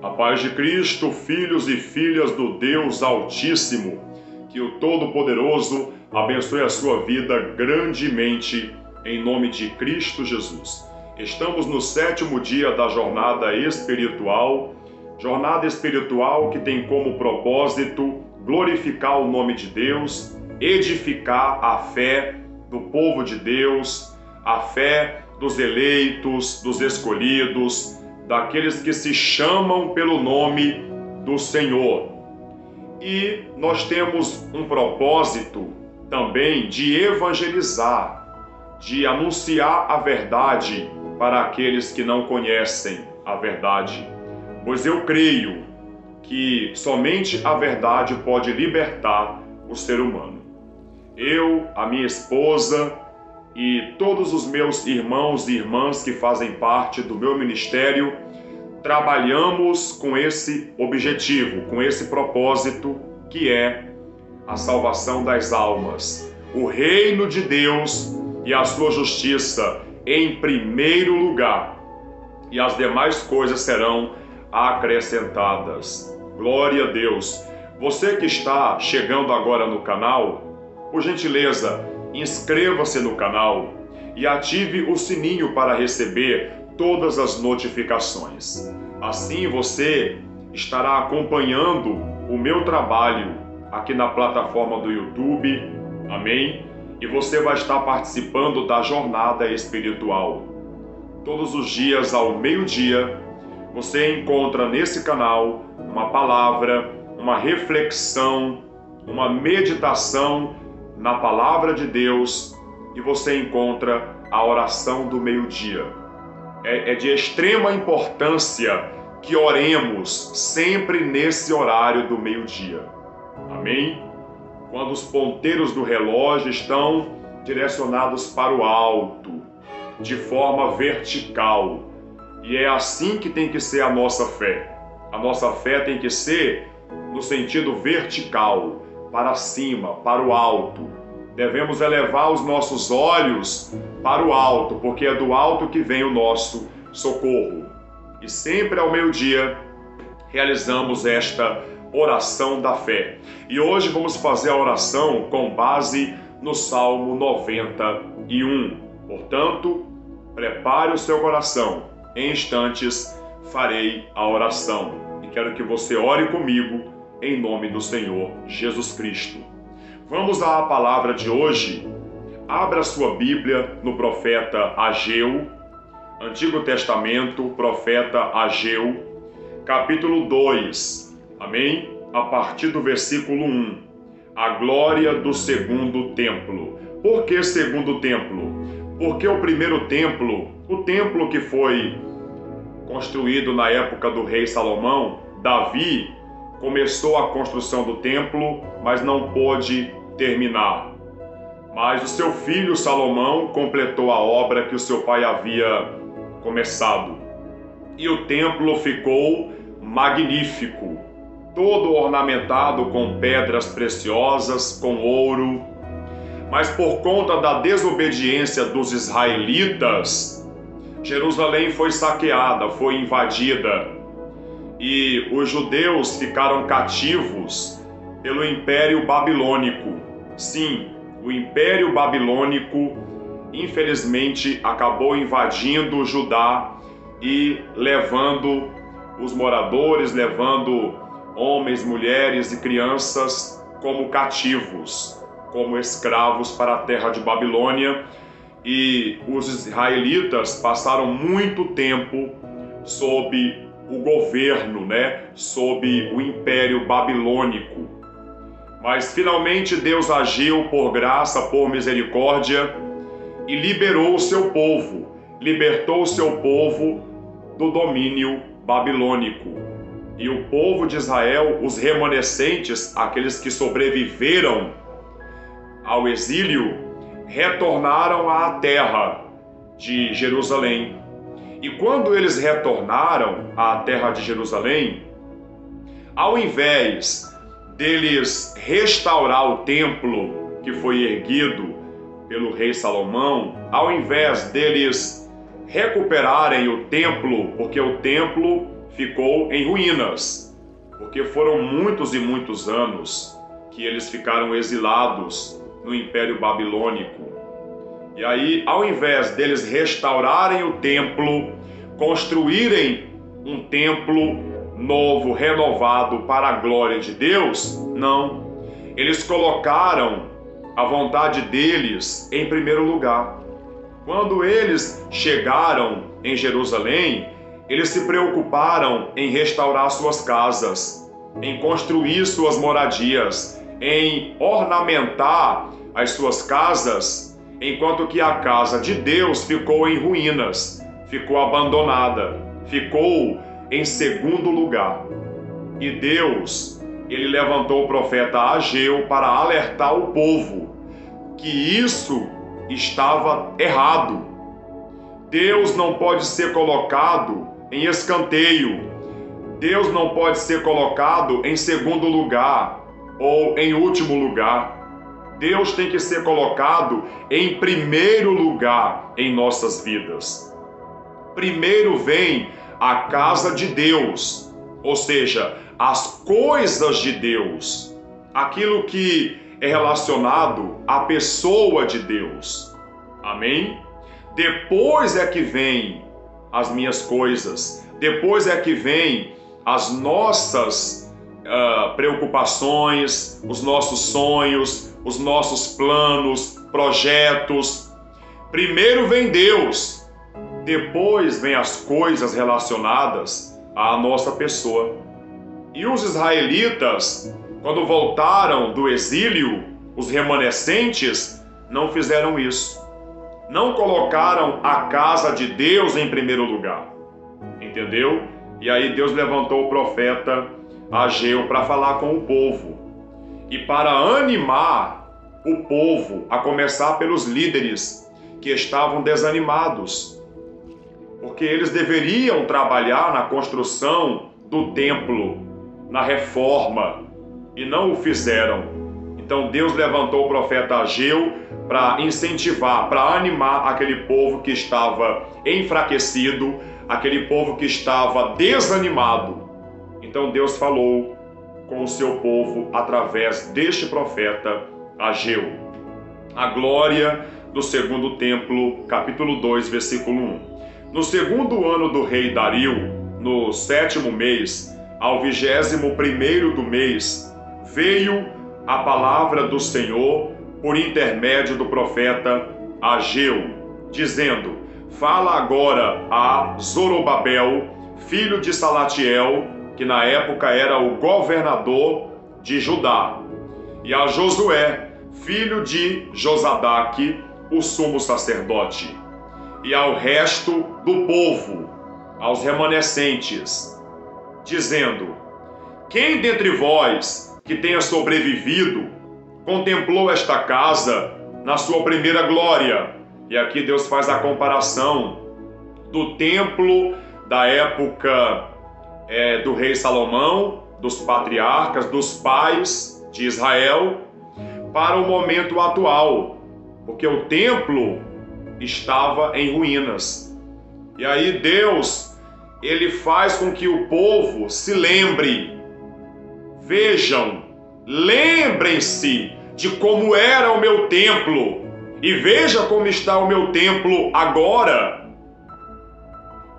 A paz de Cristo, filhos e filhas do Deus Altíssimo, que o Todo-Poderoso abençoe a sua vida grandemente, em nome de Cristo Jesus. Estamos no 7º dia da jornada espiritual que tem como propósito glorificar o nome de Deus, edificar a fé do povo de Deus, a fé dos eleitos, dos escolhidos, daqueles que se chamam pelo nome do Senhor. E nós temos um propósito também de evangelizar, de anunciar a verdade para aqueles que não conhecem a verdade. Pois eu creio que somente a verdade pode libertar o ser humano. Eu, a minha esposa e todos os meus irmãos e irmãs que fazem parte do meu ministério, trabalhamos com esse objetivo, com esse propósito, que é a salvação das almas, o reino de Deus e a sua justiça em primeiro lugar, e as demais coisas serão acrescentadas. Glória a Deus! Você que está chegando agora no canal, por gentileza, inscreva-se no canal e ative o sininho para receber todas as notificações. Assim você estará acompanhando o meu trabalho aqui na plataforma do YouTube, amém? E você vai estar participando da jornada espiritual. Todos os dias ao meio-dia, você encontra nesse canal uma palavra, uma reflexão, uma meditação na palavra de Deus, e você encontra a oração do meio-dia. É de extrema importância que oremos sempre nesse horário do meio-dia. Amém? Quando os ponteiros do relógio estão direcionados para o alto, de forma vertical. E é assim que tem que ser a nossa fé. A nossa fé tem que ser no sentido vertical, para cima, para o alto. Devemos elevar os nossos olhos para o alto, porque é do alto que vem o nosso socorro. E sempre ao meio-dia realizamos esta oração da fé. E hoje vamos fazer a oração com base no Salmo 91. Portanto, prepare o seu coração. Em instantes farei a oração. E quero que você ore comigo em nome do Senhor Jesus Cristo. Vamos à palavra de hoje. Abra sua Bíblia no profeta Ageu, Antigo Testamento, profeta Ageu, capítulo 2, amém? A partir do versículo 1. A glória do segundo templo. Por que segundo templo? Porque o primeiro templo, o templo que foi construído na época do rei Salomão, Davi, começou a construção do templo, mas não pôde terminar. Mas o seu filho Salomão completou a obra que o seu pai havia começado. E o templo ficou magnífico, todo ornamentado com pedras preciosas, com ouro. Mas por conta da desobediência dos israelitas, Jerusalém foi saqueada, foi invadida. E os judeus ficaram cativos pelo Império Babilônico. Sim, o Império Babilônico, infelizmente, acabou invadindo Judá e levando os moradores, levando homens, mulheres e crianças como cativos, como escravos para a terra de Babilônia. E os israelitas passaram muito tempo sob o governo, sob o Império Babilônico. Mas finalmente Deus agiu por graça, por misericórdia e liberou o seu povo, libertou o seu povo do domínio babilônico. E o povo de Israel, os remanescentes, aqueles que sobreviveram ao exílio, retornaram à terra de Jerusalém. E quando eles retornaram à terra de Jerusalém, ao invés deles restaurar o templo que foi erguido pelo rei Salomão, ao invés deles recuperarem o templo, porque o templo ficou em ruínas, porque foram muitos e muitos anos que eles ficaram exilados no Império Babilônico. E aí, ao invés deles restaurarem o templo, construírem um templo novo, renovado para a glória de Deus, não. Eles colocaram a vontade deles em primeiro lugar. Quando eles chegaram em Jerusalém, eles se preocuparam em restaurar suas casas, em construir suas moradias, em ornamentar as suas casas, enquanto que a casa de Deus ficou em ruínas, ficou abandonada, ficou em segundo lugar. E Deus, ele levantou o profeta Ageu para alertar o povo que isso estava errado. Deus não pode ser colocado em escanteio. Deus não pode ser colocado em segundo lugar ou em último lugar. Deus tem que ser colocado em primeiro lugar em nossas vidas. Primeiro vem a casa de Deus, ou seja, as coisas de Deus, aquilo que é relacionado à pessoa de Deus. Amém? Depois é que vem as minhas coisas, depois é que vem as nossas preocupações, os nossos sonhos, os nossos planos, projetos. Primeiro vem Deus, depois vem as coisas relacionadas à nossa pessoa. E os israelitas, quando voltaram do exílio, os remanescentes não fizeram isso. Não colocaram a casa de Deus em primeiro lugar. Entendeu? E aí Deus levantou o profeta Ageu para falar com o povo. E para animar o povo, a começar pelos líderes que estavam desanimados. Porque eles deveriam trabalhar na construção do templo, na reforma, e não o fizeram. Então Deus levantou o profeta Ageu para incentivar, para animar aquele povo que estava enfraquecido, aquele povo que estava desanimado. Então Deus falou com o seu povo através deste profeta Ageu. A glória do segundo templo, capítulo 2, versículo 1. No segundo ano do rei Dario, no 7º mês, ao 21º do mês, veio a palavra do Senhor por intermédio do profeta Ageu, dizendo: fala agora a Zorobabel, filho de Salatiel, que na época era o governador de Judá, e a Josué, filho de Josadaque, o sumo sacerdote, e ao resto do povo, aos remanescentes, dizendo: quem dentre vós que tenha sobrevivido contemplou esta casa na sua primeira glória? E aqui Deus faz a comparação do templo da época do rei Salomão, dos patriarcas, dos pais de Israel, para o momento atual, porque o templo estava em ruínas. E aí Deus, ele faz com que o povo se lembre. Vejam, lembrem-se de como era o meu templo e veja como está o meu templo agora.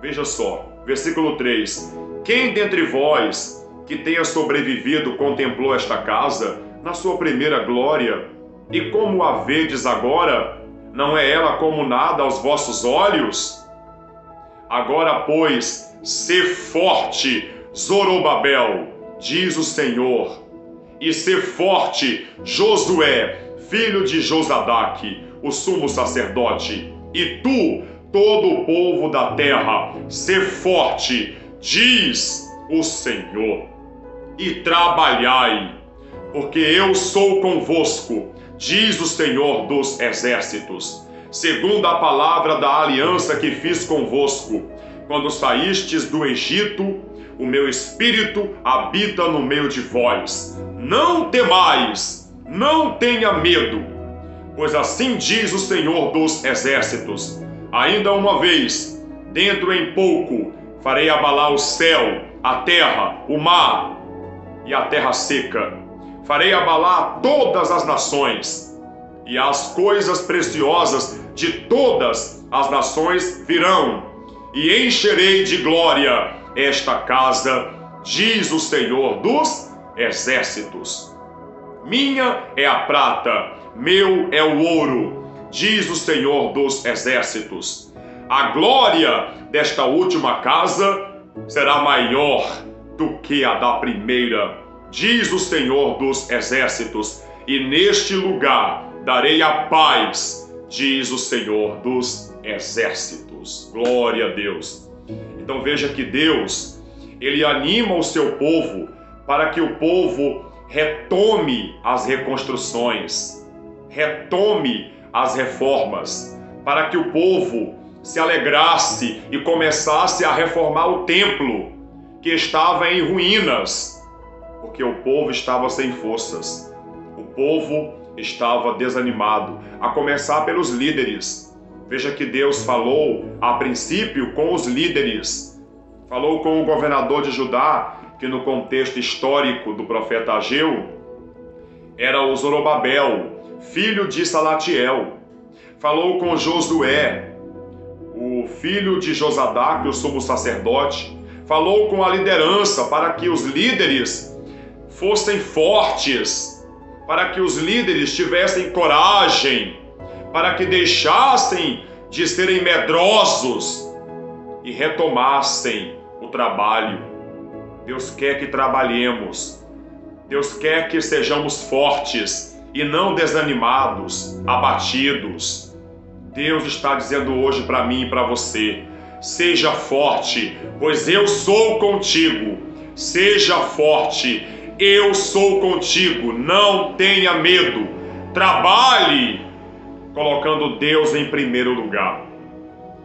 Veja só, versículo 3. Quem dentre vós que tenha sobrevivido contemplou esta casa na sua primeira glória? E como a vedes agora, não é ela como nada aos vossos olhos? Agora, pois, sê forte, Zorobabel, diz o Senhor, e sê forte, Josué, filho de Josadaque, o sumo sacerdote, e tu, todo o povo da terra, sê forte, diz o Senhor, e trabalhai, porque eu sou convosco, diz o Senhor dos exércitos, segundo a palavra da aliança que fiz convosco, quando saístes do Egito. O meu espírito habita no meio de vós. Não temais, não tenha medo, pois assim diz o Senhor dos exércitos: ainda uma vez, dentro em pouco, farei abalar o céu a terra, o mar e a terra seca. Farei abalar todas as nações, e as coisas preciosas de todas as nações virão, e encherei de glória esta casa, diz o Senhor dos exércitos. Minha é a prata, meu é o ouro, diz o Senhor dos exércitos. A glória desta última casa será maior do que a da primeira, diz o Senhor dos exércitos. E neste lugar darei a paz, diz o Senhor dos exércitos. Glória a Deus. Então veja que Deus, Ele anima o seu povo para que o povo retome as reconstruções, retome as reformas, para que o povo se alegrasse e começasse a reformar o templo que estava em ruínas, porque o povo estava sem forças, o povo estava desanimado, a começar pelos líderes. Veja que Deus falou a princípio com os líderes, falou com o governador de Judá, que no contexto histórico do profeta Ageu era o Zorobabel, filho de Salatiel. Falou com Josué, o filho de Josadaque, o sumo sacerdote. Falou com a liderança para que os líderes fossem fortes, para que os líderes tivessem coragem, para que deixassem de serem medrosos e retomassem o trabalho. Deus quer que trabalhemos, Deus quer que sejamos fortes e não desanimados, abatidos. Deus está dizendo hoje para mim e para você: seja forte, pois eu sou contigo. Seja forte, eu sou contigo. Não tenha medo. Trabalhe, colocando Deus em primeiro lugar.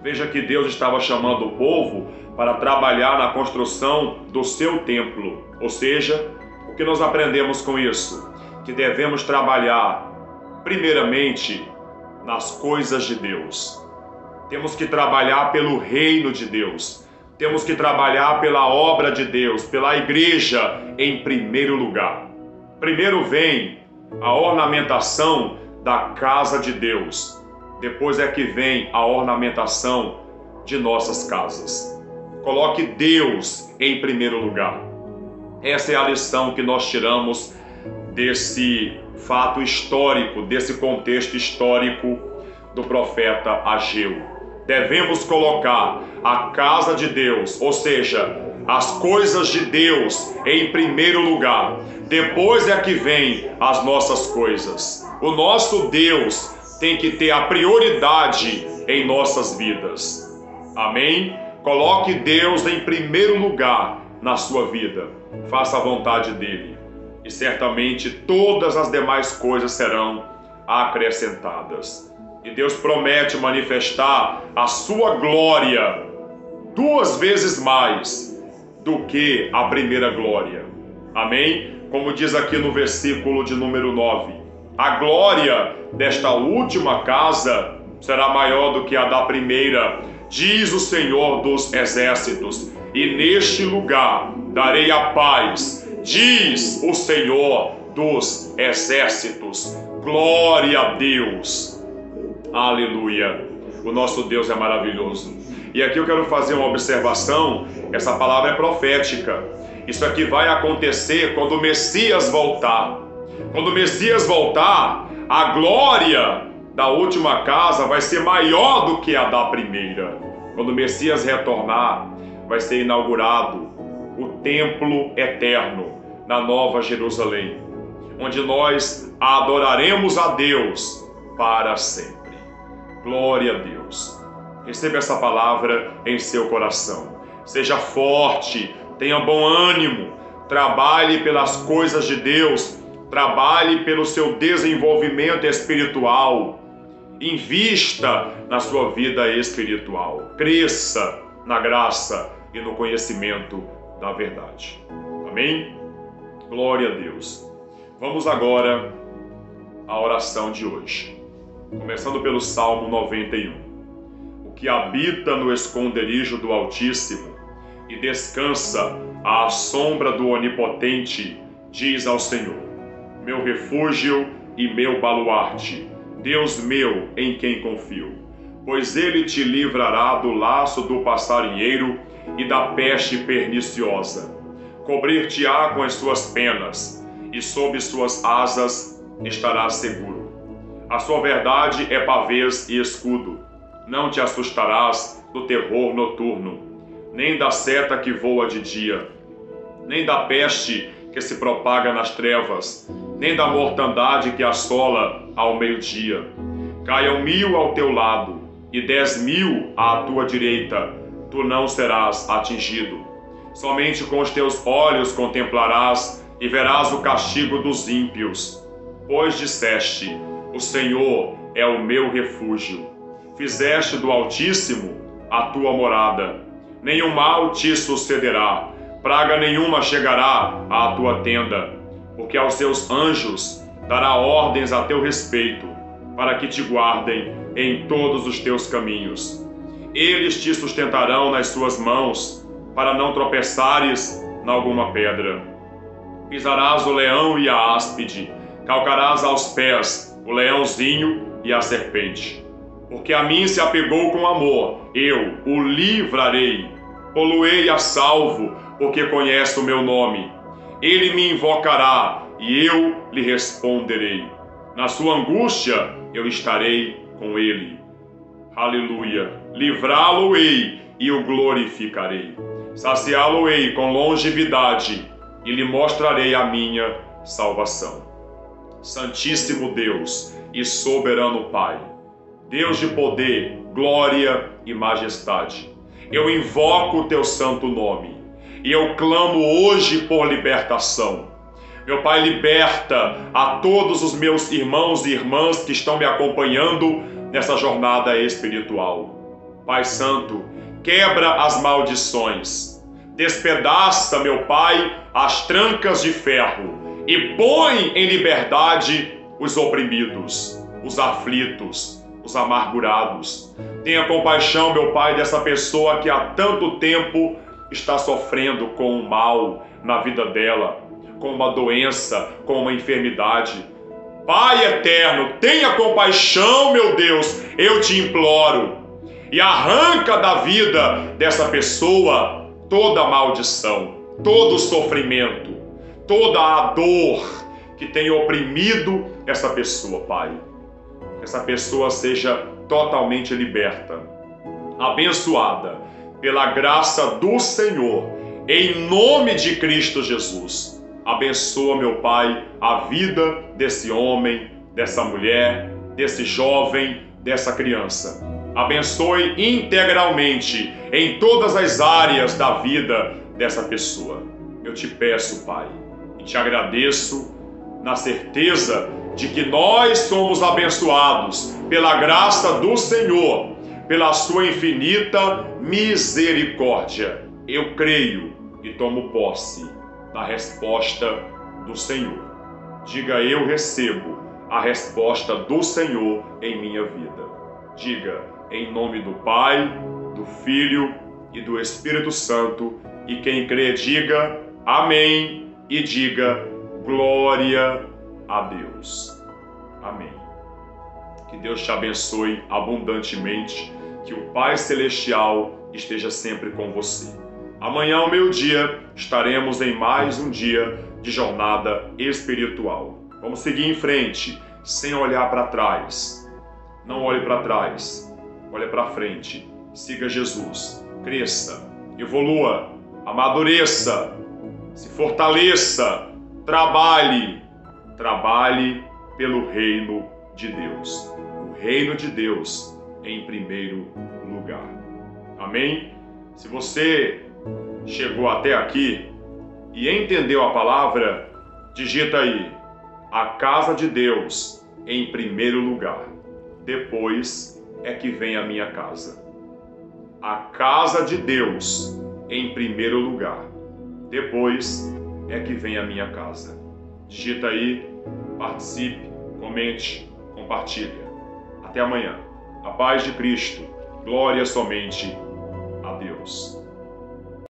Veja que Deus estava chamando o povo para trabalhar na construção do seu templo. Ou seja, o que nós aprendemos com isso? Que devemos trabalhar, primeiramente, nas coisas de Deus. Temos que trabalhar pelo reino de Deus. Temos que trabalhar pela obra de Deus, pela igreja em primeiro lugar. Primeiro vem a ornamentação da casa de Deus. Depois é que vem a ornamentação de nossas casas. Coloque Deus em primeiro lugar. Essa é a lição que nós tiramos desse fato histórico, desse contexto histórico do profeta Ageu. Devemos colocar a casa de Deus, ou seja, as coisas de Deus em primeiro lugar. Depois é que vem as nossas coisas. O nosso Deus tem que ter a prioridade em nossas vidas. Amém? Coloque Deus em primeiro lugar na sua vida. Faça a vontade dele. E certamente todas as demais coisas serão acrescentadas. E Deus promete manifestar a sua glória 2 vezes mais do que a primeira glória. Amém? Como diz aqui no versículo de número 9. A glória desta última casa será maior do que a da primeira, diz o Senhor dos exércitos. E neste lugar darei a paz, diz o Senhor dos exércitos. Glória a Deus. Aleluia. O nosso Deus é maravilhoso. E aqui eu quero fazer uma observação. Essa palavra é profética. Isso aqui vai acontecer quando o Messias voltar. Quando o Messias voltar, a glória da última casa vai ser maior do que a da primeira. Quando o Messias retornar, vai ser inaugurado o templo eterno na Nova Jerusalém, onde nós adoraremos a Deus para sempre. Glória a Deus. Receba essa palavra em seu coração. Seja forte, tenha bom ânimo, trabalhe pelas coisas de Deus, trabalhe pelo seu desenvolvimento espiritual, invista na sua vida espiritual, cresça na graça e no conhecimento da verdade. Amém? Glória a Deus. Vamos agora à oração de hoje, começando pelo Salmo 91. O que habita no esconderijo do Altíssimo e descansa à sombra do Onipotente, diz ao Senhor: meu refúgio e meu baluarte, Deus meu em quem confio. Pois ele te livrará do laço do passarinheiro e da peste perniciosa. Cobrir-te-á com as suas penas, e sob suas asas estarás seguro. A sua verdade é pavês e escudo. Não te assustarás do terror noturno, nem da seta que voa de dia, nem da peste que se propaga nas trevas, nem da mortandade que assola ao meio-dia. Caiam 1000 ao teu lado e 10.000 à tua direita, tu não serás atingido. Somente com os teus olhos contemplarás e verás o castigo dos ímpios. Pois disseste: o Senhor é o meu refúgio. Fizeste do Altíssimo a tua morada. Nenhum mal te sucederá, praga nenhuma chegará à tua tenda, porque aos seus anjos dará ordens a teu respeito, para que te guardem em todos os teus caminhos. Eles te sustentarão nas suas mãos, para não tropeçares em alguma pedra. Pisarás o leão e a áspide, calcarás aos pés o leãozinho e a serpente. Porque a mim se apegou com amor, eu o livrarei. Pô-lo-ei a salvo, porque conhece o meu nome. Ele me invocará e eu lhe responderei. Na sua angústia eu estarei com ele. Aleluia! Livrá-lo-ei e o glorificarei. Saciá-lo-ei com longevidade e lhe mostrarei a minha salvação. Santíssimo Deus e soberano Pai, Deus de poder, glória e majestade, eu invoco o teu santo nome e eu clamo hoje por libertação. Meu Pai, liberta a todos os meus irmãos e irmãs que estão me acompanhando nessa jornada espiritual. Pai Santo, quebra as maldições, despedaça, meu Pai, as trancas de ferro e põe em liberdade os oprimidos, os aflitos, os amargurados. Tenha compaixão, meu Pai, dessa pessoa que há tanto tempo está sofrendo com o mal na vida dela, com uma doença, com uma enfermidade. Pai eterno, tenha compaixão, meu Deus, eu te imploro, e arranca da vida dessa pessoa toda a maldição, todo o sofrimento, toda a dor que tem oprimido essa pessoa, Pai. Que essa pessoa seja totalmente liberta, abençoada pela graça do Senhor, em nome de Cristo Jesus. Abençoa, meu Pai, a vida desse homem, dessa mulher, desse jovem, dessa criança. Abençoe integralmente em todas as áreas da vida dessa pessoa. Eu te peço, Pai, e te agradeço na certeza de que nós somos abençoados pela graça do Senhor, pela sua infinita misericórdia. Eu creio e tomo posse da resposta do Senhor. Diga: eu recebo a resposta do Senhor em minha vida. Diga: em nome do Pai, do Filho e do Espírito Santo. E quem crê, diga amém e diga glória a Deus. Amém. Que Deus te abençoe abundantemente, que o Pai Celestial esteja sempre com você. Amanhã ao meio-dia estaremos em mais um dia de jornada espiritual. Vamos seguir em frente, sem olhar para trás. Não olhe para trás, olhe para frente. Siga Jesus, cresça, evolua, amadureça, se fortaleça, trabalhe pelo reino de Deus. O reino de Deus em primeiro lugar. Amém? Se você chegou até aqui e entendeu a palavra, digita aí: a casa de Deus em primeiro lugar. Depois é que vem a minha casa. A casa de Deus em primeiro lugar. Depois é que vem a minha casa. Digita aí, participe, comente, compartilhe. Até amanhã. A paz de Cristo. Glória somente a Deus.